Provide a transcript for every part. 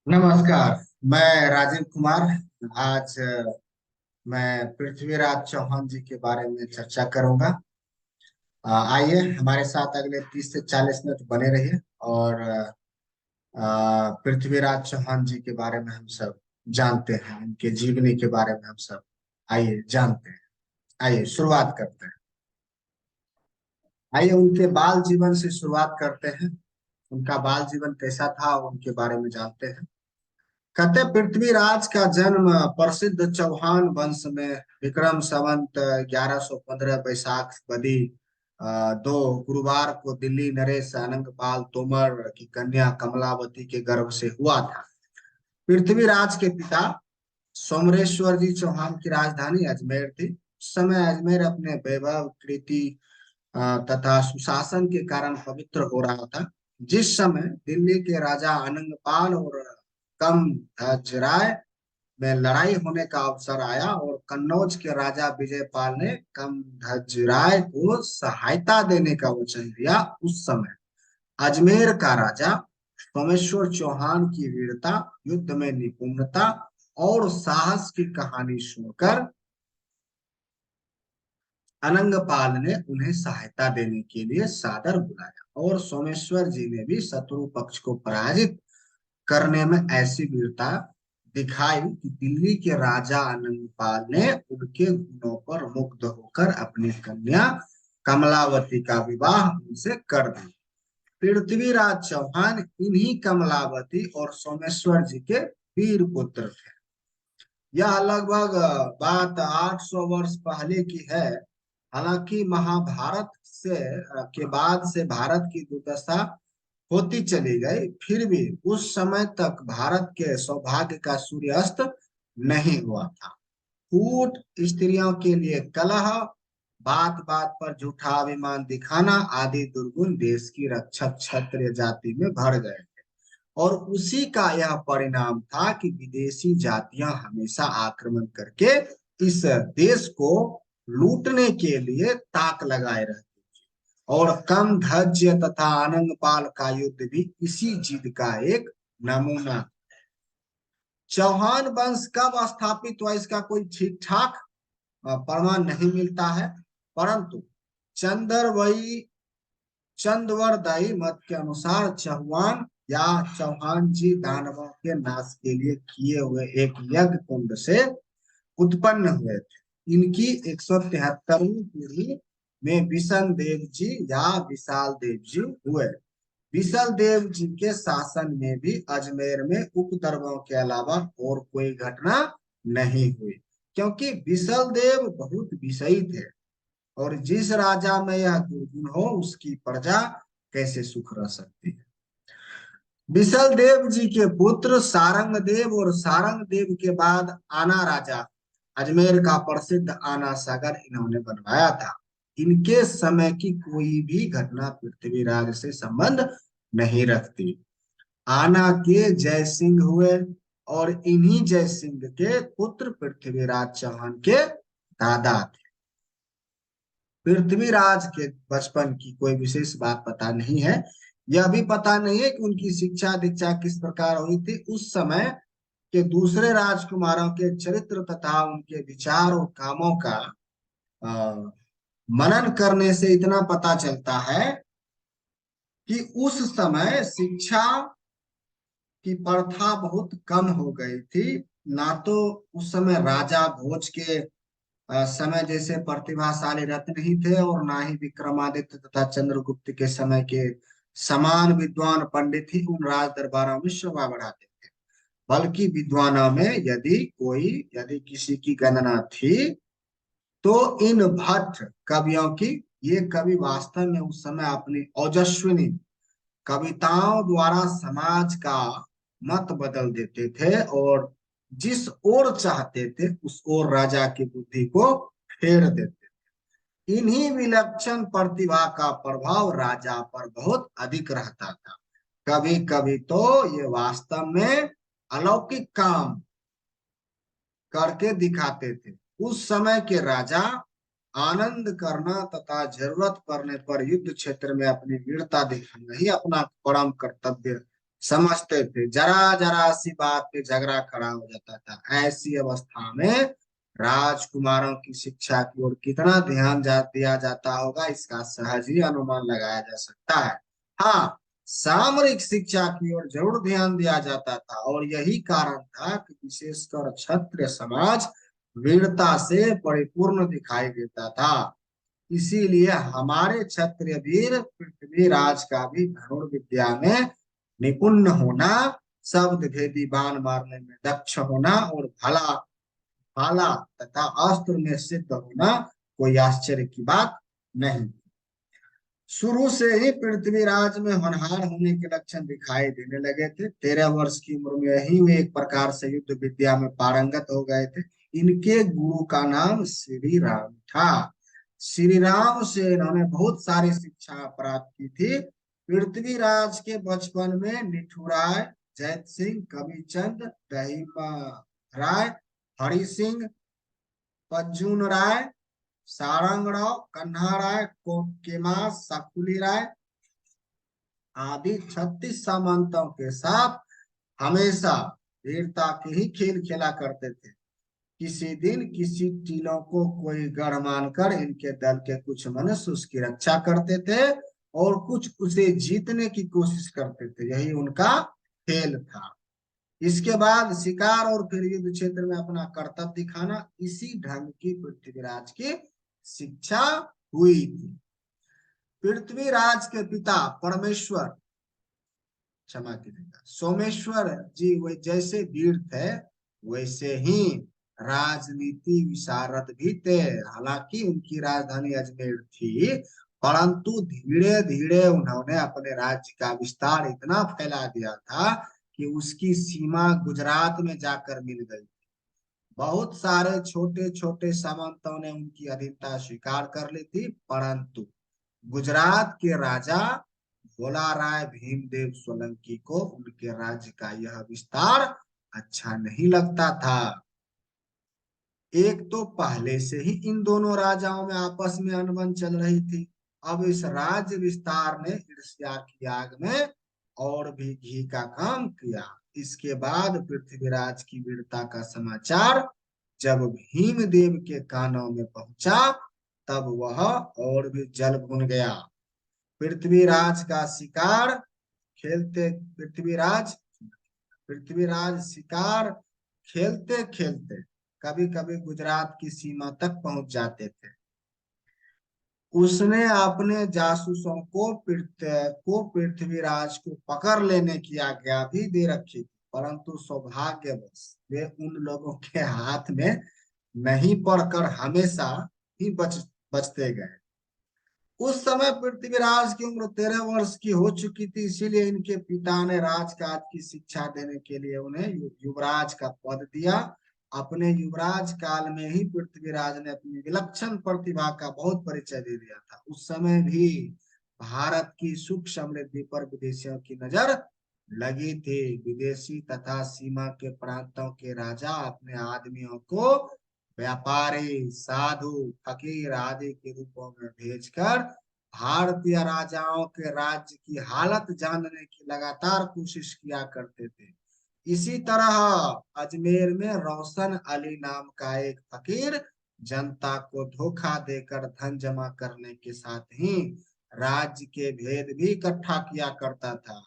नमस्कार। मैं राजीव कुमार। आज मैं पृथ्वीराज चौहान जी के बारे में चर्चा करूंगा। आइए हमारे साथ अगले 30 से 40 मिनट बने रहिए और पृथ्वीराज चौहान जी के बारे में हम सब जानते हैं, उनके जीवनी के बारे में हम सब आइए जानते हैं। आइए शुरुआत करते हैं। आइए उनके बाल जीवन से शुरुआत करते हैं। उनका बाल जीवन कैसा था उनके बारे में जानते हैं। कहते पृथ्वीराज का जन्म प्रसिद्ध चौहान वंश में विक्रम संवत 1115 बैसाख बदी 2 गुरुवार को दिल्ली नरेश अनंगपाल तोमर की कन्या कमलावती के गर्भ से हुआ था। पृथ्वीराज के पिता सोमरेश्वर जी चौहान की राजधानी अजमेर थी। उस समय अजमेर अपने वैभव कीर्ति तथा सुशासन के कारण पवित्र हो रहा था। जिस समय दिल्ली के राजा अनंगपाल और कम राय में लड़ाई होने का अवसर आया और कन्नौज के राजा विजयपाल ने कम राय को सहायता देने का वचन दिया। उस समय अजमेर का राजा सोमेश्वर चौहान की वीरता, युद्ध में निपुणता और साहस की कहानी सुनकर अनंगपाल ने उन्हें सहायता देने के लिए सादर बुलाया और सोमेश्वर जी ने भी शत्रु पक्ष को पराजित करने में ऐसी वीरता दिखाई कि दिल्ली के राजा अनंगपाल ने उनके गुणों पर मुग्ध होकर अपनी कन्या कमलावती का विवाह उनसे कर दिया। पृथ्वीराज चौहान इन्हीं कमलावती और सोमेश्वर जी के वीर पुत्र थे। यह लगभग बात 800 वर्ष पहले की है। हालांकि महाभारत के बाद से भारत की दुर्दशा होती चली गई, फिर भी उस समय तक भारत के सौभाग्य का सूर्यास्त नहीं हुआ था। कूट, स्त्रियों के लिए कलह, बात बात पर झूठा अभिमान दिखाना आदि दुर्गुण देश की रक्षक क्षत्रिय जाति में भर गए थे। और उसी का यह परिणाम था कि विदेशी जातियां हमेशा आक्रमण करके इस देश को लूटने के लिए ताक लगाए रहती थी। और कम धैर्य तथा अनंगपाल का युद्ध भी इसी जिद का एक नमूना। चौहान वंश कब स्थापित हुआ इसका कोई ठीक ठाक प्रमाण नहीं मिलता है, परंतु चंद्रवई चंदवरदायी मत के अनुसार चौहान या चौहान जी दानवों के नाश के लिए किए हुए एक यज्ञ कुंड से उत्पन्न हुए थे। इनकी 173वीं पीढ़ी में विशन देव जी या विशाल देव जी हुए। विशाल देव जी के शासन में भी अजमेर में उपद्रवों के अलावा और कोई घटना नहीं हुई, क्योंकि विशाल देव बहुत विषयी थे और जिस राजा में यह दुर्गुण हो उसकी प्रजा कैसे सुख रह सकती है। विशल देव जी के पुत्र सारंग देव और सारंग देव के बाद आना राजा अजमेर का प्रसिद्ध आना सागर इन्होंने बनवाया था। इनके समय की कोई भी घटना पृथ्वीराज से संबंध नहीं रखती। आना के जय सिंह हुए और इन्हीं जय सिंह के पुत्र पृथ्वीराज चौहान के दादा थे। पृथ्वीराज के बचपन की कोई विशेष बात पता नहीं है। यह भी पता नहीं है कि उनकी शिक्षा दीक्षा किस प्रकार हुई थी। उस समय के दूसरे राजकुमारों के चरित्र तथा उनके विचार और कामों का अ, मनन करने से इतना पता चलता है कि उस समय शिक्षा की प्रथा बहुत कम हो गई थी। ना तो उस समय राजा भोज के समय जैसे प्रतिभाशाली रत्न ही थे और ना ही विक्रमादित्य तथा चंद्रगुप्त के समय के समान विद्वान पंडित ही उन राज दरबारों में शोभा बढ़ाते थे। बल्कि विद्वानों में यदि किसी की गणना थी तो इन भट्ट कवियों की। ये कवि वास्तव में उस समय अपनी ओजस्विनी कविताओं द्वारा समाज का मत बदल देते थे और जिस ओर चाहते थे उस ओर राजा की बुद्धि को फेर देते थे। इन्हीं विलक्षण प्रतिभा का प्रभाव राजा पर बहुत अधिक रहता था। कभी कभी तो ये वास्तव में अलौकिक काम करके दिखाते थे। उस समय के राजा आनंद करना तथा जरूरत पड़ने पर युद्ध क्षेत्र में अपनी वीरता दिखाना ही अपना परम कर्तव्य समझते थे। जरा जरा सी बात पे झगड़ा खड़ा हो जाता था। ऐसी अवस्था में राजकुमारों की शिक्षा की ओर कितना ध्यान दिया जाता होगा, इसका सहज ही अनुमान लगाया जा सकता है। हाँ, सामरिक शिक्षा की ओर जरूर ध्यान दिया जाता था, और यही कारण था कि विशेषकर क्षत्रिय समाज वीरता से परिपूर्ण दिखाई देता था। इसीलिए हमारे क्षत्रिय वीर पृथ्वीराज का भी धनुर्विद्या में निपुण होना, शब्द भेदी बाण मारने में दक्ष होना और भला भाला तथा अस्त्र में सिद्ध होना कोई आश्चर्य की बात नहीं। शुरू से ही पृथ्वीराज में होनहार होने के लक्षण दिखाई देने लगे थे। 13 वर्ष की उम्र में ही वे एक प्रकार से युद्ध विद्या में पारंगत हो गए थे। इनके गुरु का नाम श्री राम था। श्री राम से इन्होंने बहुत सारी शिक्षा प्राप्त की थी। पृथ्वीराज के बचपन में निठुराय, जैत सिंह, कविचंद, दहीमा राय, हरि सिंह, पज्जून राय, सारंगराव, कन्हा राय, केमास, सकुली राय आदि 36 सामंतों के साथ हमेशा वीरता के ही खेल खेला करते थे। किसी दिन किसी टीलों को कोई गढ़ मानकर इनके दल के कुछ मनुष्य उसकी रक्षा करते थे, और कुछ उसे जीतने की कोशिश करते थे। यही उनका खेल था। इसके बाद शिकार और फिर युद्ध क्षेत्र में अपना कर्तव्य दिखाना, इसी ढंग की पृथ्वीराज की शिक्षा हुई थी। पृथ्वीराज के पिता परमेश्वर, क्षमा कीजिएगा, सोमेश्वर जी वे जैसे वीर थे, वैसे ही राजनीति विशारद भी थे। हालांकि उनकी राजधानी अजमेर थी, परंतु धीरे धीरे उन्होंने अपने राज्य का विस्तार इतना फैला दिया था कि उसकी सीमा गुजरात में जाकर मिल गई। बहुत सारे छोटे छोटे सामंतों ने उनकी अधीनता स्वीकार कर ली थी, परंतु गुजरात के राजा भोला राय भीमदेव सोलंकी को उनके राज्य का यह विस्तार अच्छा नहीं लगता था। एक तो पहले से ही इन दोनों राजाओं में आपस में अनबन चल रही थी। अब इस राज्य विस्तार ने ईर्ष्या की आग में और भी घी का काम किया। इसके बाद पृथ्वीराज की वीरता का समाचार जब भीमदेव के कानों में पहुंचा, तब वह और भी जल भुन गया। पृथ्वीराज का शिकार खेलते पृथ्वीराज पृथ्वीराज शिकार खेलते खेलते कभी कभी गुजरात की सीमा तक पहुंच जाते थे। उसने अपने जासूसों को पृथ्वीराज को पकड़ लेने की आज्ञा भी दे रखी थी, परंतु सौभाग्यवश वे उन लोगों के हाथ में नहीं पड़कर हमेशा ही बचते गए। उस समय पृथ्वीराज की उम्र 13 वर्ष की हो चुकी थी, इसीलिए इनके पिता ने राजकाज की शिक्षा देने के लिए उन्हें युवराज का पद दिया। अपने युवराज काल में ही पृथ्वीराज ने अपनी विलक्षण प्रतिभा का बहुत परिचय दे दिया था। उस समय भी भारत की सुख समृद्धि पर विदेशियों की नजर लगी थी। विदेशी तथा सीमा के प्रांतों के राजा अपने आदमियों को व्यापारी, साधु, फकीर आदि के रूपों में भेजकर भारतीय राजाओं के राज्य की हालत जानने की लगातार कोशिश किया करते थे। इसी तरह अजमेर में रोशन अली नाम का एक फकीर जनता को धोखा देकर धन जमा करने के साथ ही राज्य के भेद भी इकट्ठा किया करता था।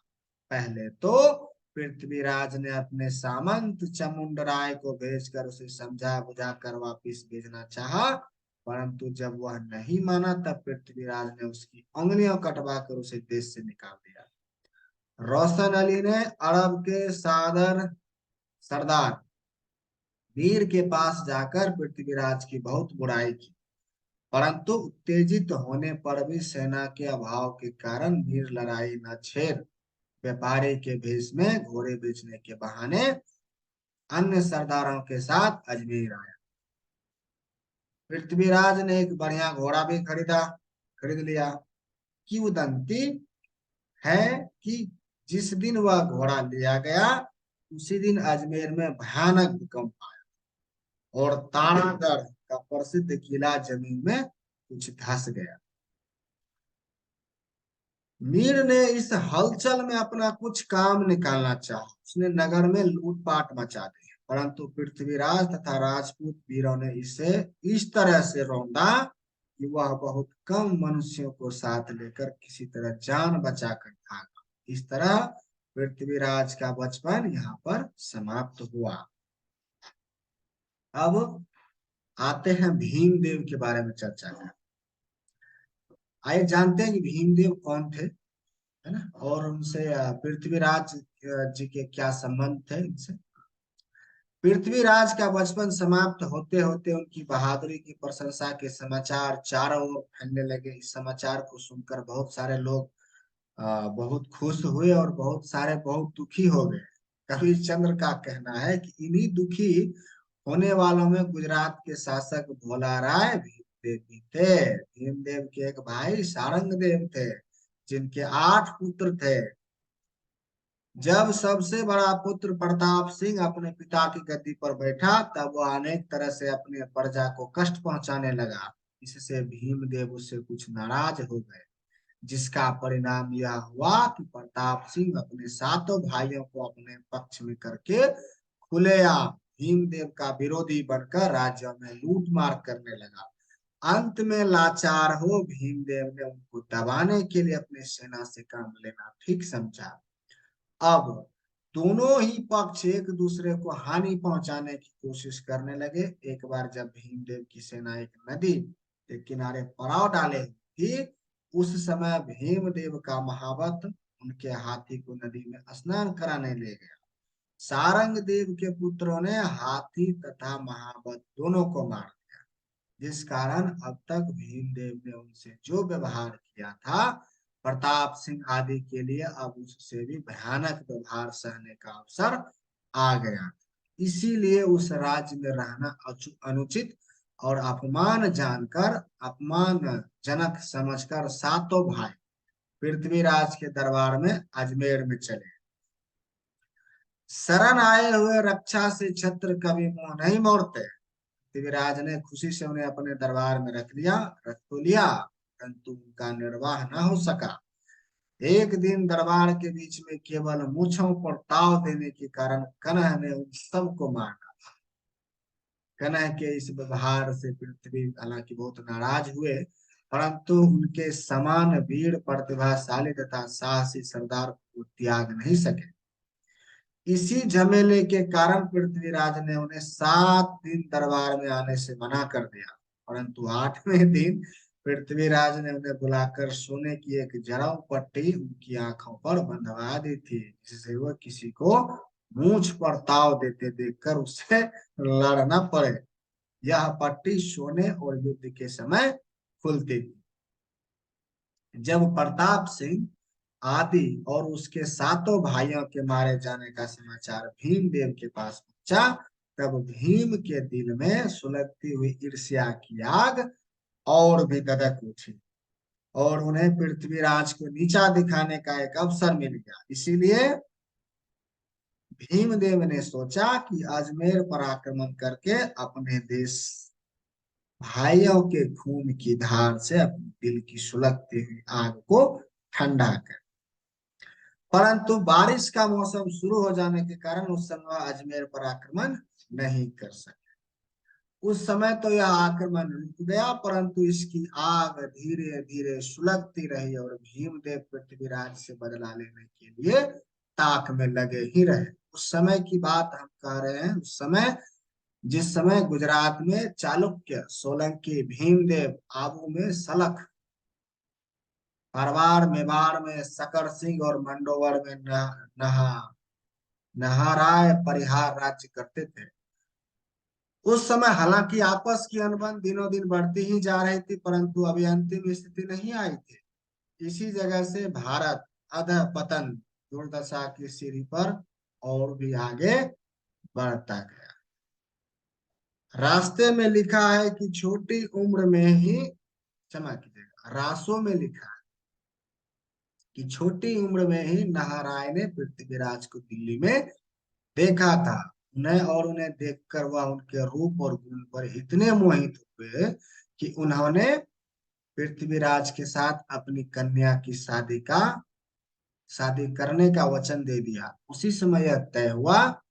पहले तो पृथ्वीराज ने अपने सामंत चामुंड राय को भेजकर उसे समझा बुझा कर वापिस भेजना चाहा, परंतु जब वह नहीं माना, तब पृथ्वीराज ने उसकी उंगलियां कटवा कर उसे देश से निकाल दिया। रोशन अली ने अरब के सरदार वीर के पास जाकर पृथ्वीराज की बहुत बुराई की, परंतु उत्तेजित होने पर भी सेना के अभाव के कारण वीर लड़ाई न छेड़ व्यापारी के भेष में घोड़े बेचने के बहाने अन्य सरदारों के साथ अजमेर आया। पृथ्वीराज ने एक बढ़िया घोड़ा भी खरीद लिया। किंवदंती है कि जिस दिन वह घोड़ा लिया गया, उसी दिन अजमेर में भयानक भूकंप आया और तारागढ़ का प्रसिद्ध किला जमीन में कुछ धंस गया। मीर ने इस हलचल में अपना कुछ काम निकालना चाहा। उसने नगर में लूटपाट मचा दी, परंतु पृथ्वीराज तथा राजपूत वीरों ने इसे इस तरह से रौंदा कि वह बहुत कम मनुष्यों को साथ लेकर किसी तरह जान बचाकर भागा। इस तरह पृथ्वीराज का बचपन यहाँ पर समाप्त हुआ। अब आते हैं भीमदेव के बारे में चर्चा करें। आइए जानते हैं कि भीमदेव कौन थे, है ना, और उनसे पृथ्वीराज जी के क्या संबंध थे इनसे। पृथ्वीराज का बचपन समाप्त होते होते उनकी बहादुरी की प्रशंसा के समाचार चारों ओर फैलने लगे। इस समाचार को सुनकर बहुत सारे लोग बहुत खुश हुए और बहुत सारे बहुत दुखी हो गए। कवि चंद्र का कहना है कि इन्हीं दुखी होने वालों में गुजरात के शासक भोला राय भीमदेव भी थे। भीमदेव के एक भाई सारंग देव थे, जिनके 8 पुत्र थे। जब सबसे बड़ा पुत्र प्रताप सिंह अपने पिता की गद्दी पर बैठा, तब वह अनेक तरह से अपने प्रजा को कष्ट पहुंचाने लगा। इससे भीमदेव उससे कुछ नाराज हो गए, जिसका परिणाम यह हुआ कि प्रताप सिंह अपने सातों भाइयों को अपने पक्ष में करके खुलेआम भीमदेव का विरोधी बनकर राज्यों में लूट मार करने लगा। अंत में लाचार हो भीमदेव ने उनको दबाने के लिए अपनी सेना से काम लेना ठीक समझा। अब दोनों ही पक्ष एक दूसरे को हानि पहुंचाने की कोशिश करने लगे। एक बार जब भीमदेव की सेना एक नदी के किनारे पड़ाव डाले थी, उस समय भीमदेव का महावत उनके हाथी को नदी में स्नान कराने ले गया। सारंग देव के पुत्रों ने हाथी तथा महावत दोनों को मार दिया, जिस कारण अब तक भीमदेव ने उनसे जो व्यवहार किया था, प्रताप सिंह आदि के लिए अब उससे भी भयानक व्यवहार सहने का अवसर आ गया। इसीलिए उस राज्य में रहना अनुचित और अपमान जानकर, अपमानजनक समझकर सातों भाई पृथ्वीराज के दरबार में अजमेर में चले। शरण आए हुए रक्षा से छत्र कभी मुंह नहीं मोड़ते। पृथ्वीराज ने खुशी से उन्हें अपने दरबार में रख तो लिया, परंतु उनका निर्वाह न हो सका। एक दिन दरबार के बीच में केवल मूछों पर ताव देने के कारण कनह ने उन सबको मार डाला। कनह के इस व्यवहार से पृथ्वी हालांकि बहुत नाराज हुए, परंतु उनके समान वीर प्रतिभाशाली तथा साहसी सरदार को त्याग नहीं सके। इसी झमेले के कारण पृथ्वीराज ने उन्हें 7 दिन दरबार में आने से मना कर दिया, परंतु 8वें दिन पृथ्वीराज ने उन्हें बुलाकर सोने की एक जरौ पट्टी उनकी आंखों पर बंधवा दी थी, जिससे वह किसी को मूंछ पर ताव देते देखकर उससे लड़ना पड़े। यह पट्टी सोने और युद्ध के समय खुलती थी। जब प्रताप सिंह आदि और उसके सातों भाइयों के मारे जाने का समाचार भीमदेव के पास पहुंचा, तब भीम के दिल में सुलगती हुई ईर्ष्या की आग और भी धधक उठी और उन्हें पृथ्वीराज को नीचा दिखाने का एक अवसर मिल गया। इसीलिए भीमदेव ने सोचा कि अजमेर पर आक्रमण करके अपने देश भाइयों के खून की धार से अपने दिल की सुलगती हुई आग को ठंडा कर। परंतु बारिश का मौसम शुरू हो जाने के कारण उस समय अजमेर पर आक्रमण नहीं कर सके। उस समय तो यह आक्रमण रुक गया, परंतु इसकी आग धीरे धीरे सुलगती रही और भीमदेव पृथ्वीराज से बदला लेने के लिए ताक में लगे ही रहे। उस समय की बात हम कह रहे हैं, उस समय जिस समय गुजरात में चालुक्य, सोलंकी, भीमदेव, आबू में सलख, परवार, मेवाड़ में शकर सिंह और मंडोवर में नहाराय परिहार राज्य करते थे। उस समय हालांकि आपस की अनबन दिनों दिन बढ़ती ही जा रही थी, परंतु अभी अंतिम स्थिति नहीं आई थी। इसी जगह से भारत अधः पतन दुर्दशा की सीढ़ी पर और भी आगे बढ़ता गया। रास्ते में लिखा है कि छोटी उम्र में ही, क्षमा कीजिएगा, रासों में लिखा है कि छोटी उम्र में ही नारायण ने पृथ्वीराज को दिल्ली में देखा था। उन्हें देखकर वह उनके रूप और गुण पर इतने मोहित हुए कि उन्होंने पृथ्वीराज के साथ अपनी कन्या की शादी करने का वचन दे दिया। उसी समय यह तय हुआ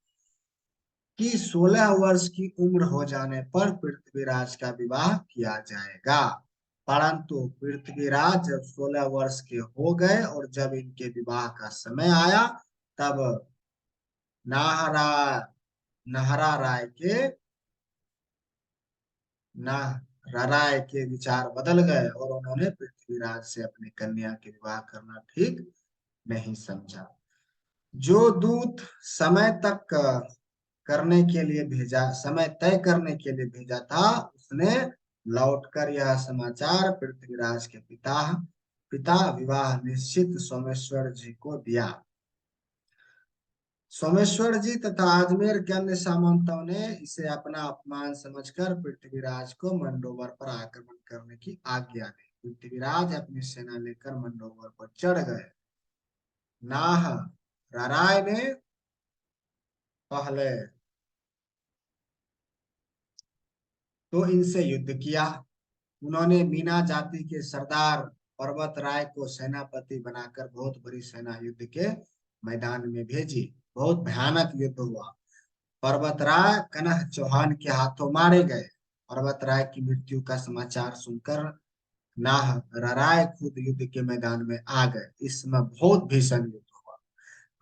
कि 16 वर्ष की उम्र हो जाने पर पृथ्वीराज का विवाह किया जाएगा। परंतु पृथ्वीराज जब 16 वर्ष के हो गए और जब इनके विवाह का समय आया, तब नाहरा नाहरा राय के नाहराय के विचार बदल गए और उन्होंने पृथ्वीराज से अपनी कन्या के विवाह करना ठीक नहीं समझा। जो दूत समय तय करने के लिए भेजा था, उसने लौटकर यह समाचार पृथ्वीराज के पिता पिता विवाह निश्चित सोमेश्वर जी को दिया। सोमेश्वर जी तथा अजमेर के अन्य सामंतों ने इसे अपना अपमान समझकर पृथ्वीराज को मंडोवर पर आक्रमण करने की आज्ञा दी। पृथ्वीराज अपनी सेना लेकर मंडोवर पर चढ़ गए। नाह राय ने पहले तो इनसे युद्ध किया। उन्होंने मीना जाति के सरदार पर्वत राय को सेनापति बनाकर बहुत बड़ी सेना युद्ध के मैदान में भेजी। बहुत भयानक युद्ध हुआ। पर्वत राय कनह चौहान के हाथों मारे गए। पर्वत राय की मृत्यु का समाचार सुनकर नाह राय खुद युद्ध के मैदान में आ गए। इस समय बहुत भीषण युद्ध हुआ।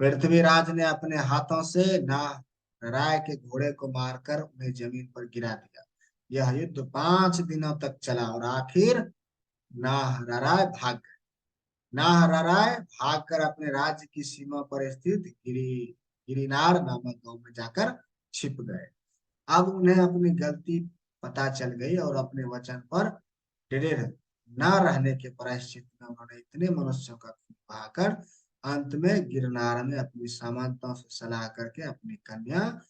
पृथ्वीराज ने अपने हाथों से नाह राय के घोड़े को मारकर उन्हें जमीन पर गिरा दिया। यह युद्ध 5 दिनों तक चला और आखिर नाहराराय भाग गए। नाहराराय भागकर अपने राज्य की सीमा पर स्थित गिरिनार नामक गांव में जाकर छिप गए। अब उन्हें अपनी गलती पता चल गई और अपने वचन पर दृढ़ न रहने के प्रायश्चित में उन्होंने इतने मनुष्यों का खून बहाकर अंत में गिरनार में अपनी सामंतों से सलाह करके अपनी कन्या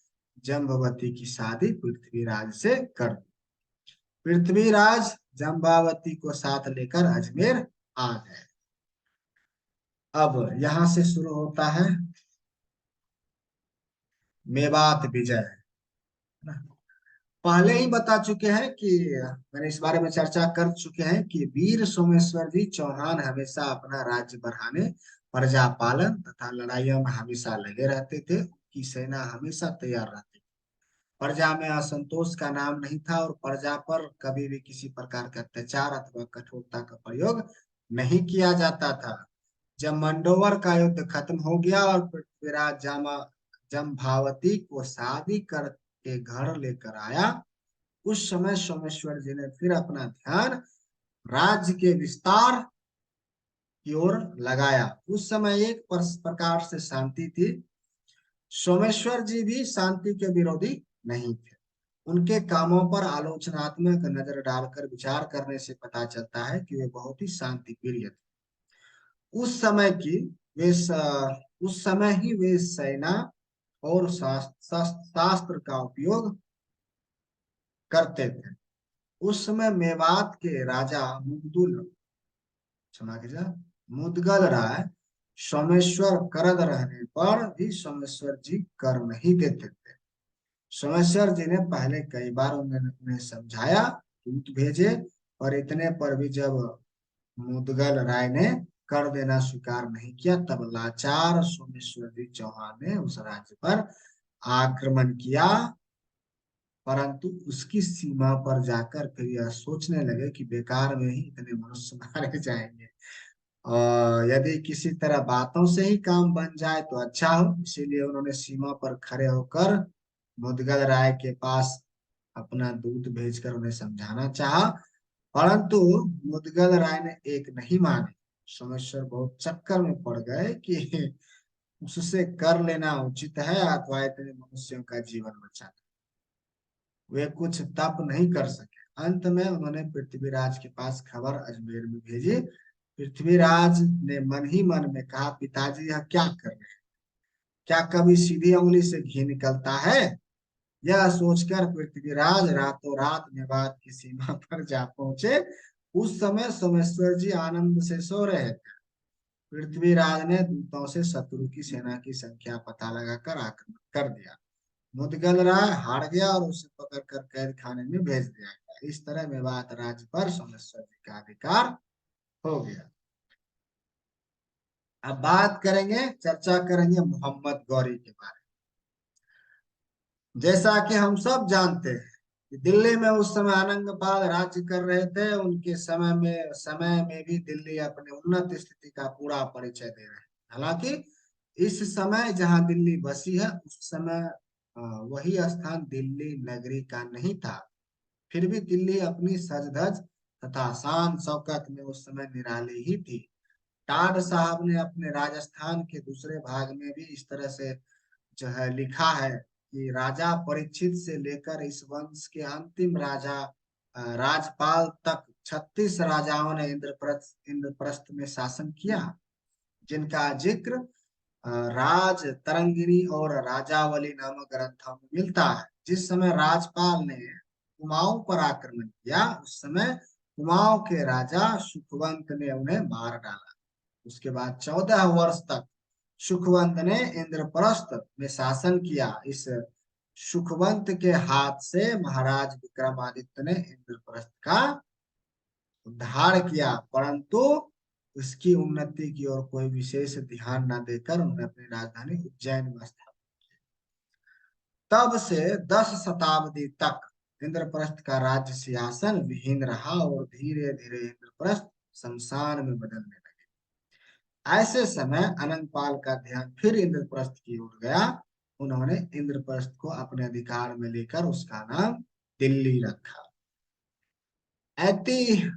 जम्बवती की शादी पृथ्वीराज से कर दी। पृथ्वीराज जम्बावती को साथ लेकर अजमेर आ गए। अब यहां से शुरू होता है मेवात विजय। पहले ही बता चुके हैं कि मैंने इस बारे में चर्चा कर चुके हैं कि वीर सोमेश्वर जी चौहान हमेशा अपना राज्य बढ़ाने, प्रजा पालन तथा लड़ाइयों में हमेशा लगे रहते थे। उनकी सेना हमेशा तैयार रहती थी। प्रजा में असंतोष का नाम नहीं था और प्रजा पर कभी भी किसी प्रकार का अत्याचार अथवा कठोरता का प्रयोग नहीं किया जाता था। जब मंडोवर का युद्ध खत्म हो गया और पृथ्वीराज जम्भावती को शादी करके घर लेकर आया, उस समय सोमेश्वर जी ने फिर अपना ध्यान राज्य के विस्तार की ओर लगाया। उस समय एक प्रकार से शांति थी। सोमेश्वर जी भी शांति के विरोधी नहीं थे। उनके कामों पर आलोचनात्मक नजर डालकर विचार करने से पता चलता है कि वे बहुत ही शांति प्रिय थे। उस समय की वे उस समय ही वे सेना और शास्त्र का उपयोग करते थे। उस समय मेवात के राजा क्षमा कीजिए मुदगल राय सोमेश्वर करद रहने पर भी सोमेश्वर जी कर नहीं देते थे। सोमेश्वर जी ने पहले कई बार उन्हें समझाया, दूत भेजे, और इतने पर भी जब मुदगल राय ने कर देना स्वीकार नहीं किया, तब लाचार सोमेश्वर जी चौहान ने उस राज्य पर आक्रमण किया। परंतु उसकी सीमा पर जाकर फिर यह सोचने लगे कि बेकार में ही इतने मनुष्य मारे जाएंगे, और यदि किसी तरह बातों से ही काम बन जाए तो अच्छा हो। इसीलिए उन्होंने सीमा पर खड़े होकर मुदगल राय के पास अपना दूत भेजकर उन्हें समझाना चाहा, परंतु मुदगल राय ने एक नहीं माने। सोमेश्वर बहुत चक्कर में पड़ गए कि उससे कर लेना उचित है अथवा इतने मनुष्यों का जीवन बचाना। वे कुछ तप नहीं कर सके। अंत में उन्होंने पृथ्वीराज के पास खबर अजमेर में भेजी। पृथ्वीराज ने मन ही मन में कहा, पिताजी यह क्या कर रहे हैं? क्या कभी सीधी उंगली से घी निकलता है? यह सोचकर पृथ्वीराज रातों रात मेवात की सीमा पर जा पहुंचे। उस समय सोमेश्वर जी आनंद से सो रहे थे। पृथ्वीराज ने दूतों से शत्रु की सेना की संख्या पता लगाकर आक्रमण कर दिया। मुदगल राय हार गया और उसे पकड़कर कैद खाने में भेज दिया गया। इस तरह मेवात राज्य पर सोमेश्वर जी का अधिकार हो गया। अब बात करेंगे, चर्चा करेंगे मोहम्मद गौरी के बारे में। जैसा कि हम सब जानते हैं कि दिल्ली में उस समय अनंगपाल राज्य कर रहे थे। उनके समय में भी दिल्ली अपने उन्नत स्थिति का पूरा परिचय दे रहे हैं। हालांकि इस समय जहां दिल्ली बसी है उस समय वही स्थान दिल्ली नगरी का नहीं था। फिर भी दिल्ली अपनी सज-धज तथा शान शौकत में उस समय निराली ही थी। टाड साहब ने अपने राजस्थान के दूसरे भाग में भी इस तरह से जो है लिखा है कि राजा परीक्षित से लेकर इस वंश के अंतिम राजा राजपाल तक 36 राजाओं ने इंद्रप्रस्थ में शासन किया, जिनका जिक्र राज तरंगिणी और राजावली नामक ग्रंथों में मिलता है। जिस समय राजपाल ने कुमाऊं पर आक्रमण किया उस समय कुमाऊं के राजा सुखवंत ने उन्हें मार डाला। उसके बाद 14 वर्ष तक सुखवंत ने इंद्रप्रस्थ में शासन किया। इस सुखवंत के हाथ से महाराज विक्रमादित्य ने इंद्रप्रस्थ का उद्धार किया, परंतु उसकी उन्नति की ओर कोई विशेष ध्यान न देकर उन्होंने अपनी राजधानी उज्जैन में स्थापित। तब से 10 शताब्दी तक इंद्रप्रस्थ का राज्य सिंहासन विहीन रहा और धीरे धीरे इंद्रप्रस्थ शमशान में बदलने लगे। ऐसे समय अनंगपाल का ध्यान फिर इंद्रप्रस्थ की ओर गया। उन्होंने इंद्रप्रस्थ को अपने अधिकार में लेकर उसका नाम दिल्ली रखा। ऐतिहासिककारों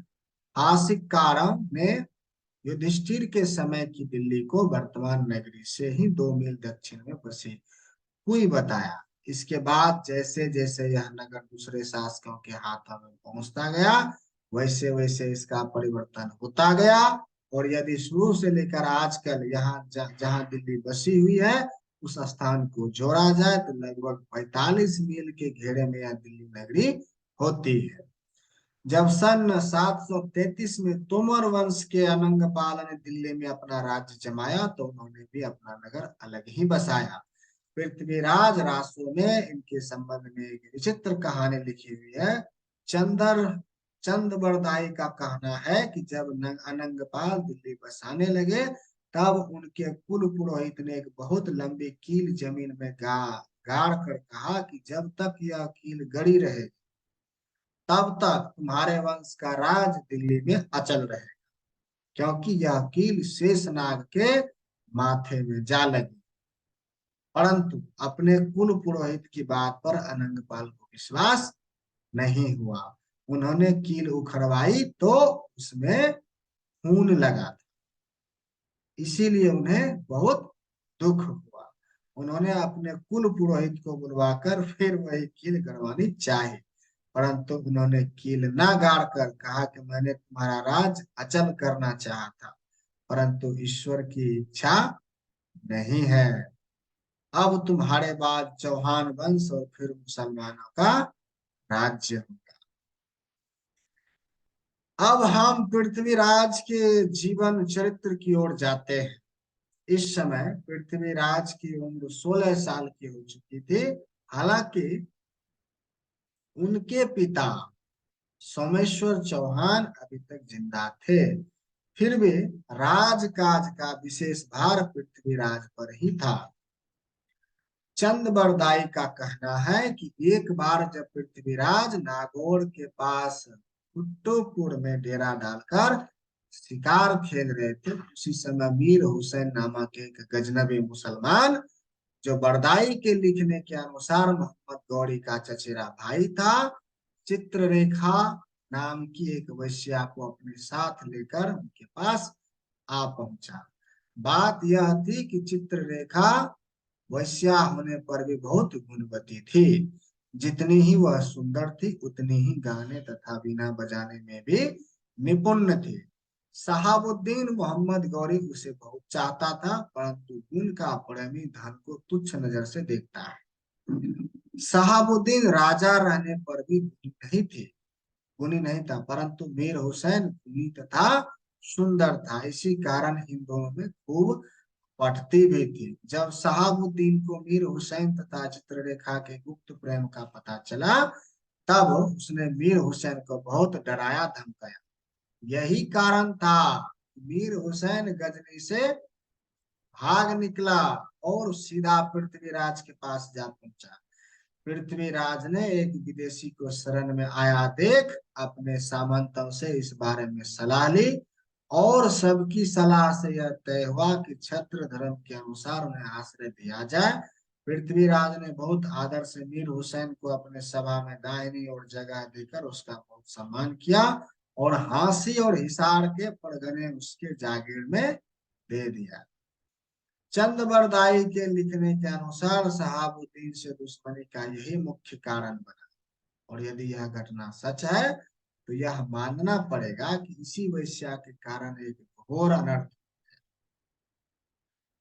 ने युधिष्ठिर के समय की दिल्ली को वर्तमान नगरी से ही 2 मील दक्षिण में बसी हुई बताया। इसके बाद जैसे जैसे यह नगर दूसरे शासकों के हाथों में पहुंचता गया वैसे वैसे इसका परिवर्तन होता गया। और यदि शुरू से लेकर आजकल यहाँ जहाँ दिल्ली बसी हुई है उस स्थान को जोड़ा जाए तो लगभग 45 मील के घेरे में यह दिल्ली नगरी होती है। जब सन 733 में तोमर वंश के अनंगपाल ने दिल्ली में अपना राज्य जमाया तो उन्होंने भी अपना नगर अलग ही बसाया। पृथ्वीराज रासो ने इनके संबंध में एक विचित्र कहानी लिखी हुई है। चंद बरदाई का कहना है कि जब अनंगपाल दिल्ली बसाने लगे तब उनके कुल पुरोहित ने एक बहुत लंबी कील जमीन में गाड़ कर कहा कि जब तक यह कील गड़ी रहे तब तक तुम्हारे वंश का राज दिल्ली में अचल रहे, क्योंकि यह कील शेषनाग के माथे में जा लगी। परंतु अपने कुल पुरोहित की बात पर अनंगपाल को विश्वास नहीं हुआ। उन्होंने कील उखड़वाई तो उसमें खून लगा था, इसीलिए उन्हें बहुत दुख हुआ। उन्होंने अपने कुल पुरोहित को बुलवाकर फिर वही कील गड़वानी चाहिए, परंतु उन्होंने कील न गाड़ कर कहा कि मैंने तुम्हारा राज अचल करना चाहा था, परंतु ईश्वर की इच्छा नहीं है। अब तुम्हारे बाद चौहान वंश और फिर मुसलमानों का राज्य होगा। अब हम पृथ्वीराज के जीवन चरित्र की ओर जाते हैं। इस समय पृथ्वीराज की उम्र 16 साल की हो चुकी थी। हालांकि उनके पिता सोमेश्वर चौहान अभी तक जिंदा थे, फिर भी राजकाज का विशेष भार पृथ्वीराज पर ही था। चंद बरदाई का कहना है कि एक बार जब पृथ्वीराज नागौर के पास कुट्टूपुर में डेरा डालकर शिकार खेल रहे थे, उसी समय मीर हुसैन नामक एक गजनबी मुसलमान, जो बरदाई के लिखने के अनुसार मोहम्मद गौरी का चचेरा भाई था, चित्ररेखा नाम की एक वैश्या को अपने साथ लेकर उनके पास आ पहुंचा। बात यह थी कि चित्ररेखा वैश्या होने पर भी बहुत गुणवती थी। जितनी ही वह सुंदर थी उतनी ही गाने तथा बीना बजाने में भी निपुण थी। शहाबुद्दीन मोहम्मद गौरी उसे बहुत चाहता था, परंतु गुण का प्रेमी धन को तुच्छ नजर से देखता है। शहाबुद्दीन राजा रहने पर भी गुणी नहीं था, परंतु मीर हुसैन गुणी तथा सुंदर था। इसी कारण इन दोनों में खूब पटती भी थी। जब शहाबुद्दीन को मीर हुसैन तथा चित्ररेखा के गुप्त प्रेम का पता चला, तब उसने मीर हुसैन को बहुत डराया धमकाया। यही कारण था कि मीर हुसैन गजनी से भाग निकला और सीधा पृथ्वीराज के पास जा पहुंचा। पृथ्वीराज ने एक विदेशी को शरण में आया देख अपने सामंतों से इस बारे में सलाह ली, और सबकी सलाह से यह तय हुआ कि छत्र धर्म के अनुसार उन्हें आश्रय दिया जाए। पृथ्वीराज ने बहुत आदर से मीर हुसैन को अपने सभा में दाहिनी ओर जगह देकर उसका बहुत सम्मान किया, और हांसी और हिसार के परगने उसके जागीर में दे दिया। चंद बरदाई के लिखने के अनुसार शहाबुद्दीन से दुश्मनी का यही मुख्य कारण बना, और यदि यह घटना सच है तो यह मानना पड़ेगा कि इसी वेश्या के कारण एक घोर अनर्थ।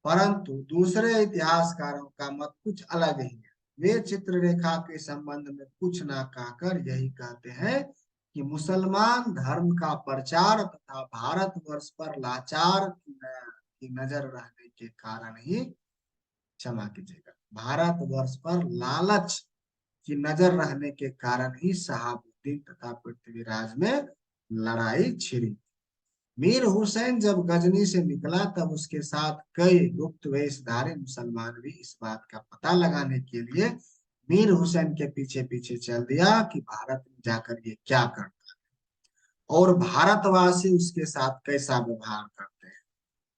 परंतु दूसरे इतिहासकारों का मत कुछ अलग ही है। वे चित्ररेखा के संबंध में कुछ ना कहकर यही कहते हैं कि मुसलमान धर्म का प्रचार तथा भारतवर्ष पर लाचार की नजर रहने के कारण ही, क्षमा कीजिएगा, भारतवर्ष पर लालच की नजर रहने के कारण ही शहाबुद्दीन तथा पृथ्वीराज में लड़ाई छिड़ी। मीर हुसैन जब गजनी से निकला तब उसके साथ कई गुप्त वेशधारी मुसलमान भी इस बात का पता लगाने के लिए मीर हुसैन के पीछे पीछे चल दिया कि भारत में जाकर ये क्या करता है और भारतवासी उसके साथ कैसा व्यवहार करते हैं।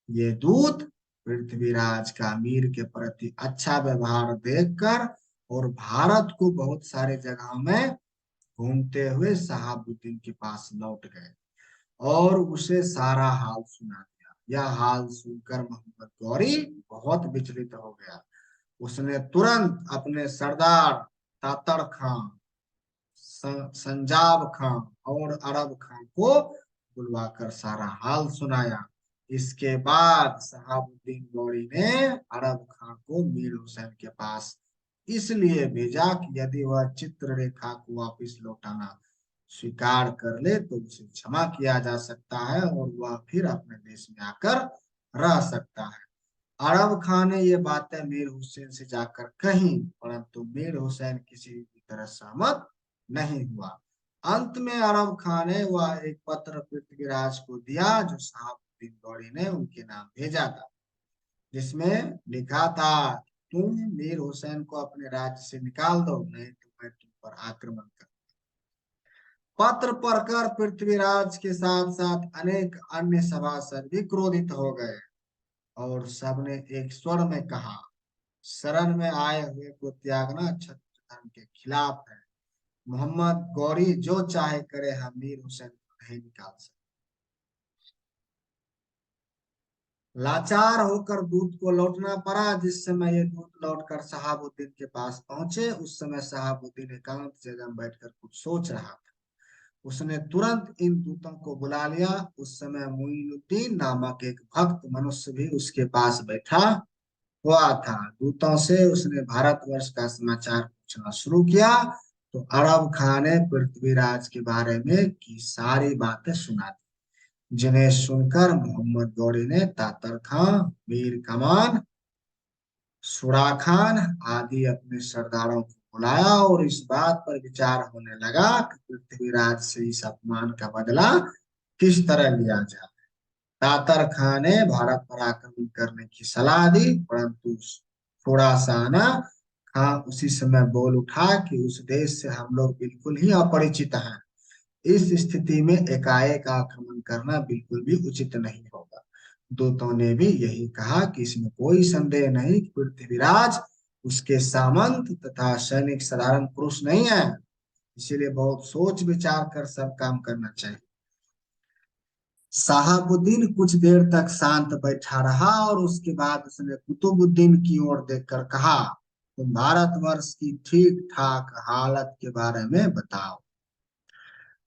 ये दूत पृथ्वीराज का मीर के प्रति अच्छा व्यवहार देखकर और भारत को बहुत सारे जगहों में घूमते हुए शहाबुद्दीन के पास लौट गए और उसे सारा हाल सुना दिया। यह हाल सुनकर मोहम्मद गौरी बहुत विचलित हो गया। उसने तुरंत अपने सरदार तातर खां, संजाब खां और अरब खां को बुलवाकर सारा हाल सुनाया। इसके बाद शहाबुद्दीन गौरी ने अरब खां को मीर हुसैन के पास इसलिए भेजा कि यदि वह चित्ररेखा को वापिस लौटाना स्वीकार कर ले तो उसे क्षमा किया जा सकता है और वह फिर अपने देश में आकर रह सकता है। अरब खान ने ये बातें मीर हुसैन से जाकर कही, परंतु मीर हुसैन किसी भी तरह सहमत नहीं हुआ। अंत में अरब खान ने वह एक पत्र पृथ्वीराज को दिया जो शहाबुद्दीन गौरी ने उनके नाम भेजा था, जिसमें लिखा था, तुम मीर हुसैन को अपने राज्य से निकाल दो, नहीं तो मैं तुम पर आक्रमण कर। पत्र पढ़कर पृथ्वीराज के साथ साथ अनेक अन्य सभासद भी क्रोधित हो गए और सबने एक स्वर में कहा, शरण में आए हुए को त्यागना क्षत्रिय धर्म के खिलाफ है। मोहम्मद गौरी जो चाहे करे, हम मीर हुसैन को नहीं निकाल सकते। लाचार होकर दूत को लौटना पड़ा। जिस समय ये दूत लौटकर शहाबुद्दीन के पास पहुंचे, उस समय शहाबुद्दीन एकांत जगह में बैठकर कुछ सोच रहा था। उसने तुरंत इन दूतों को बुला लिया। उस समय मुइनुद्दीन नामक एक भक्त मनुष्य भी उसके पास बैठा हुआ था। दूतों से उसने भारतवर्ष का समाचार पूछना शुरू किया तो अरब खान ने पृथ्वीराज के बारे में की सारी बातें सुना दी, जिन्हें सुनकर मोहम्मद गौरी ने तातर खां, मीर कमान, सुरा खान आदि अपने सरदारों को बुलाया और इस बात पर विचार होने लगा कि पृथ्वीराज से इस अपमान का बदला किस तरह लिया जाए। तातर खान ने भारत पर आक्रमण करने की सलाह दी, परंतु खुरासाना खान उसी समय बोल उठा कि उस देश से हम लोग बिल्कुल ही अपरिचित हैं। इस स्थिति में एकाएक आक्रमण करना बिल्कुल भी उचित नहीं होगा। दूतों ने भी यही कहा कि इसमें कोई संदेह नहीं कि पृथ्वीराज उसके सामंत तथा सैनिक साधारण पुरुष नहीं है, इसीलिए बहुत सोच विचार कर सब काम करना चाहिए। शहाबुद्दीन कुछ देर तक शांत बैठा रहा और उसके बाद उसने कुतुबुद्दीन की ओर देखकर कहा, तुम भारतवर्ष की ठीक ठाक हालत के बारे में बताओ।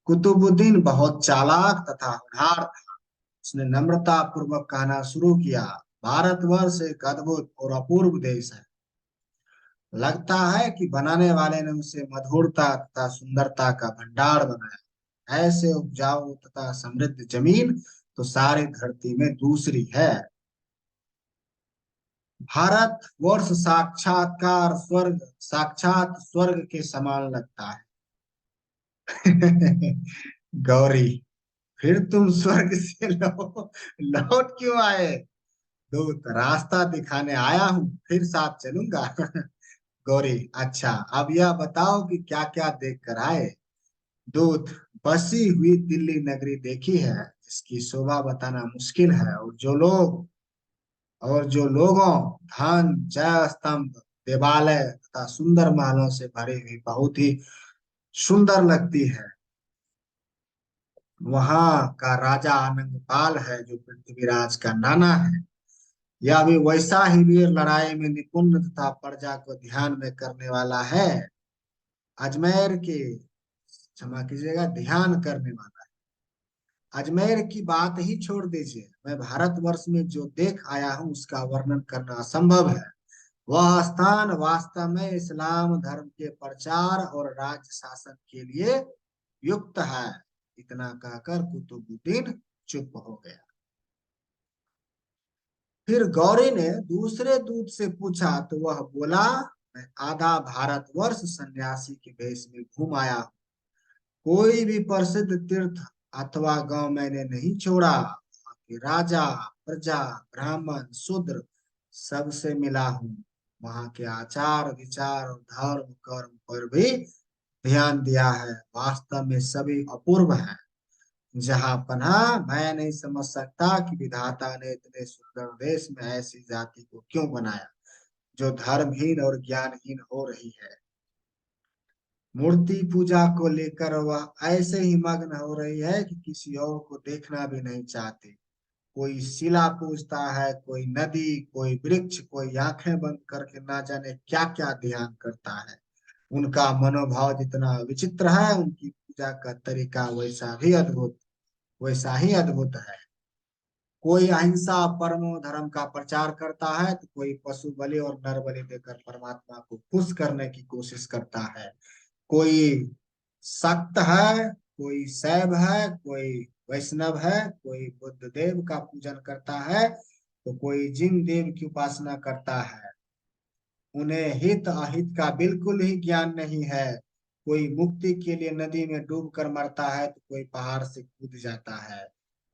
कुतुबुद्दीन बहुत चालाक तथा होनहार था। उसने नम्रता पूर्वक कहना शुरू किया, भारतवर्ष एक अद्भुत और अपूर्व देश है। लगता है कि बनाने वाले ने उसे मधुरता तथा सुंदरता का भंडार बनाया। ऐसे उपजाऊ तथा समृद्ध जमीन तो सारी धरती में दूसरी है। भारत वर्ष साक्षात स्वर्ग के समान लगता है। गौरी, फिर तुम स्वर्ग से लौट क्यों आए? दूत, रास्ता दिखाने आया हूँ, फिर साथ चलूंगा। गौरी, अच्छा, अब यह बताओ कि क्या क्या देख कर आए? दूत, बसी हुई दिल्ली नगरी देखी है, जिसकी शोभा बताना मुश्किल है, और जो लोगों, धन, जय स्तंभ, देवालय तथा सुंदर महलों से भरी हुई बहुत ही सुंदर लगती है। वहां का राजा आनंदपाल है, जो पृथ्वीराज का नाना है। यह भी वैसा ही वीर, लड़ाई में निपुण तथा प्रजा को ध्यान में करने वाला है। अजमेर के, क्षमा कीजिएगा, ध्यान करने वाला है। अजमेर की बात ही छोड़ दीजिए, मैं भारतवर्ष में जो देख आया हूँ उसका वर्णन करना असंभव है। वह स्थान वास्तव में इस्लाम धर्म के प्रचार और राज्य शासन के लिए युक्त है। इतना कहकर कुतुबुद्दीन चुप हो गया। फिर गौरी ने दूसरे दूत से पूछा तो वह बोला, मैं आधा भारतवर्ष सन्यासी के भेष में घूम आया हूँ। कोई भी प्रसिद्ध तीर्थ अथवा गांव मैंने नहीं छोड़ा। वहाँ के राजा, प्रजा, ब्राह्मण, शूद्र सबसे मिला हूँ। वहाँ के आचार विचार और धर्म कर्म पर भी ध्यान दिया है। वास्तव में सभी अपूर्व हैं। जहाँ पनाह मैं नहीं समझ सकता कि विधाता ने इतने सुंदर देश में ऐसी जाति को क्यों बनाया, जो धर्महीन और ज्ञानहीन हो रही है। मूर्ति पूजा को लेकर वह ऐसे ही मग्न हो रही है कि किसी और को देखना भी नहीं चाहती। कोई शिला पूजता है, कोई नदी, कोई वृक्ष, कोई आंखें बंद करके ना जाने क्या क्या ध्यान करता है। उनका मनोभाव जितना विचित्र है, उनकी पूजा का तरीका वैसा ही अद्भुत है। कोई अहिंसा परमो धर्म का प्रचार करता है, तो कोई पशु बलि और नर बलि देकर परमात्मा को खुश करने की कोशिश करता है। कोई शक्त है, कोई शैव है, कोई वैष्णव है, कोई बुद्ध देव का पूजन करता है, तो कोई जिन देव की उपासना करता है। उन्हें हित अहित का बिल्कुल ही ज्ञान नहीं है। कोई मुक्ति के लिए नदी में डूब कर मरता है, तो कोई पहाड़ से कूद जाता है।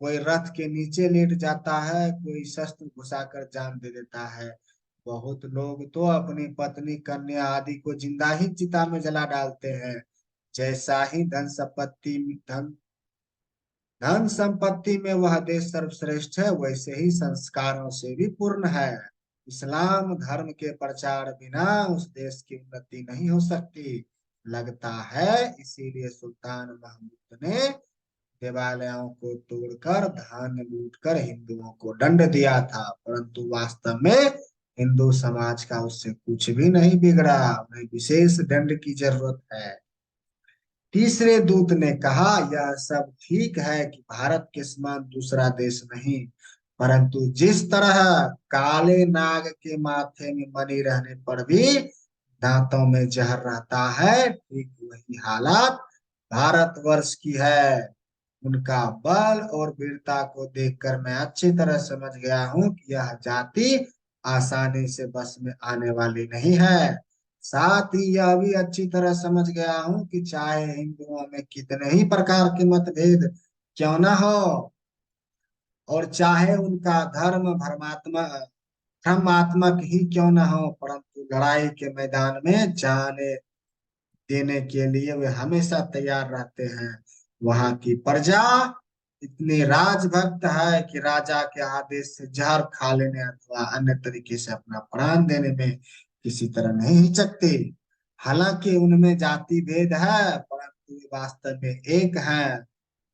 कोई रथ के नीचे लेट जाता है, कोई शस्त्र घुसाकर जान दे देता है। बहुत लोग तो अपनी पत्नी, कन्या आदि को जिंदा ही चिता में जला डालते हैं। जैसा ही धन संपत्ति में वह देश सर्वश्रेष्ठ है, वैसे ही संस्कारों से भी पूर्ण है। इस्लाम धर्म के प्रचार बिना उस देश की उन्नति नहीं हो सकती। लगता है इसीलिए सुल्तान महमूद ने देवालयों को तोड़कर धन लूटकर हिंदुओं को दंड दिया था, परंतु वास्तव में हिंदू समाज का उससे कुछ भी नहीं बिगड़ा। उन्हें विशेष दंड की जरूरत है। तीसरे दूत ने कहा, यह सब ठीक है कि भारत के समान दूसरा देश नहीं, परंतु जिस तरह काले नाग के माथे में मणि रहने पर भी दांतों में जहर रहता है, ठीक वही हालात भारतवर्ष की है। उनका बल और वीरता को देखकर मैं अच्छी तरह समझ गया हूँ कि यह जाति आसानी से बस में आने वाली नहीं है। साथ ही यह भी अच्छी तरह समझ गया हूँ कि चाहे हिंदुओं में कितने ही प्रकार के मतभेद क्यों न हो, और चाहे उनका धर्मात्मक ही क्यों न हो, परंतु लड़ाई के मैदान में जाने देने के लिए वे हमेशा तैयार रहते हैं। वहां की प्रजा इतनी राजभक्त है कि राजा के आदेश से जहर खा लेने अथवा अन्य तरीके से अपना प्राण देने में किसी तरह नहीं हिचकती। हालांकि उनमें जाति भेद है, परंतु वे वास्तव में एक हैं।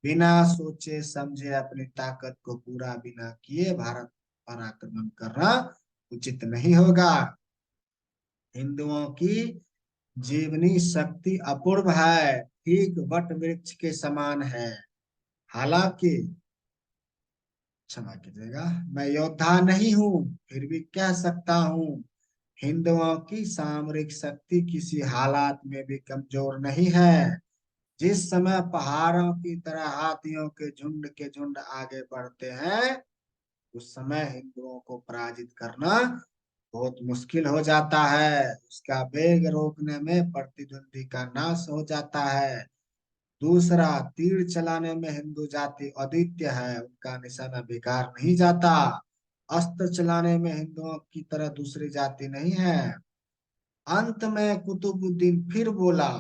बिना सोचे समझे अपनी ताकत को पूरा बिना किए भारत पर आक्रमण करना उचित नहीं होगा। हिंदुओं की जीवनी शक्ति अपूर्व है, ठीक वट वृक्ष के समान है। हालांकि, क्षमा कीजिएगा, मैं योद्धा नहीं हूँ, फिर भी कह सकता हूँ, हिंदुओं की सामरिक शक्ति किसी हालात में भी कमजोर नहीं है। जिस समय पहाड़ों की तरह हाथियों के झुंड आगे बढ़ते हैं, उस समय हिंदुओं को पराजित करना बहुत मुश्किल हो जाता है, उसका वेग रोकने में प्रतिद्वंदी का नाश हो जाता है। दूसरा, तीर चलाने में हिंदू जाति अद्वितीय है, उनका निशाना बेकार नहीं जाता। अस्त्र चलाने में हिंदुओं की तरह दूसरी जाति नहीं है। अंत में कुतुबुद्दीन फिर बोला,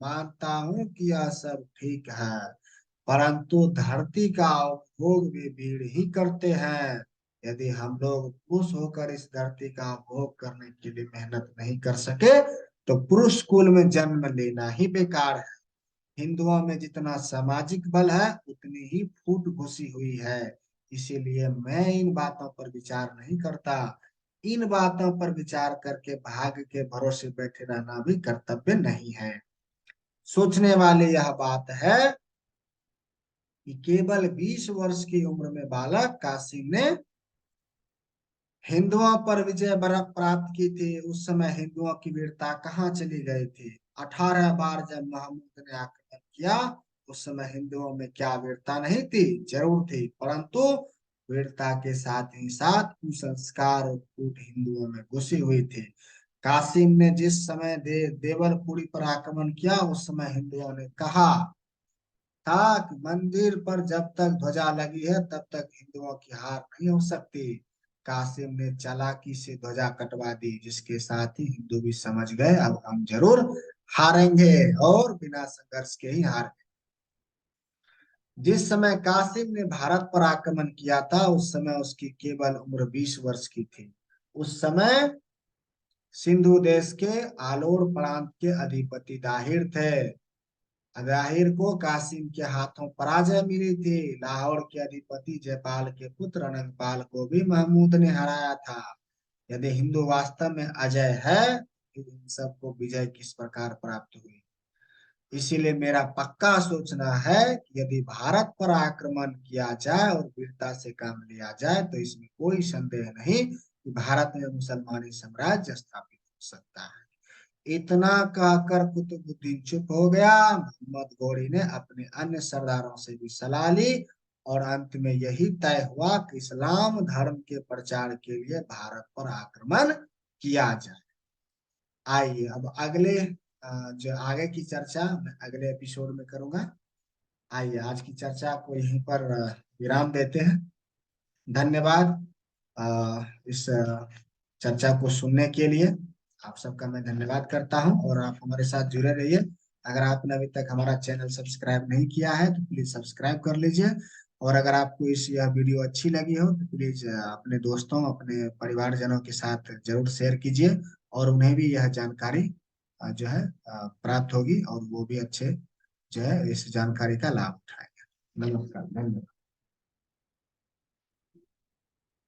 मानता हूं कि यह सब ठीक है, परंतु धरती का उपभोग भी भीड़ ही करते हैं। यदि हम लोग पुरुष होकर इस धरती का उपभोग करने के लिए मेहनत नहीं कर सके, तो पुरुष कुल में जन्म लेना ही बेकार है। हिंदुओं में जितना सामाजिक बल है, उतनी ही फूट घुसी हुई है। इसीलिए मैं इन बातों पर विचार नहीं करता। इन बातों पर विचार करके भाग्य के भरोसे बैठे रहना भी कर्तव्य नहीं है। सोचने वाली यह बात है कि केवल 20 वर्ष की उम्र में बालक कासिम ने हिंदुओं पर विजय प्राप्त की थी। उस समय हिंदुओं की वीरता कहाँ चली गई थी? 18 बार जब महमूद ने आक्रमण किया, उस समय हिंदुओं में क्या वीरता नहीं थी? जरूर थी, परंतु वीरता के साथ ही साथ कुसंस्कार और कूट हिंदुओं में घुसी हुई थी। कासिम ने जिस समय देवलपुरी पर आक्रमण किया, उस समय हिंदुओं ने कहा था कि मंदिर पर जब तक ध्वजा लगी है, तब तक हिंदुओं की हार नहीं हो सकती। कासिम ने चालाकी से ध्वजा कटवा दी, जिसके साथ ही हिंदू भी समझ गए अब हम जरूर हारेंगे, और बिना संघर्ष के ही हार गए। जिस समय कासिम ने भारत पर आक्रमण किया था, उस समय उसकी केवल उम्र 20 वर्ष की थी। उस समय सिंधु देश के आलोर प्रांत के अधिपति दाहिर थे। अदाहिर को कासिम के हाथों पराजय मिली थी। लाहौर के अधिपति जयपाल के पुत्र अनंगपाल को भी महमूद ने हराया था। यदि हिंदू वास्तव में अजय है, तो इन सबको विजय किस प्रकार प्राप्त हुई? इसीलिए मेरा पक्का सोचना है कि यदि भारत पर आक्रमण किया जाए और वीरता से काम लिया जाए, तो इसमें कोई संदेह नहीं कि भारत में मुसलमानी साम्राज्य स्थापित हो सकता है। इतना कहकर कुतुबुद्दीन चुप हो गया। मोहम्मद घोरी ने अपने अन्य सरदारों से भी सलाह ली, और अंत में यही तय हुआ कि इस्लाम धर्म के प्रचार के लिए भारत पर आक्रमण किया जाए। आइए अब अगले जो आगे की चर्चा मैं अगले एपिसोड में करूंगा। आइए आज की चर्चा को यहीं पर विराम देते हैं। धन्यवाद इस चर्चा को सुनने के लिए। आप सबका मैं धन्यवाद करता हूं, और आप हमारे साथ जुड़े रहिए। अगर आपने अभी तक हमारा चैनल सब्सक्राइब नहीं किया है, तो प्लीज सब्सक्राइब कर लीजिए। और अगर आपको यह वीडियो अच्छी लगी हो, तो प्लीज अपने दोस्तों, अपने परिवारजनों के साथ जरूर शेयर कीजिए, और उन्हें भी यह जानकारी जो है प्राप्त होगी, और वो भी अच्छे जो है इस जानकारी का लाभ उठाएंगे। नमस्कार, धन्यवाद।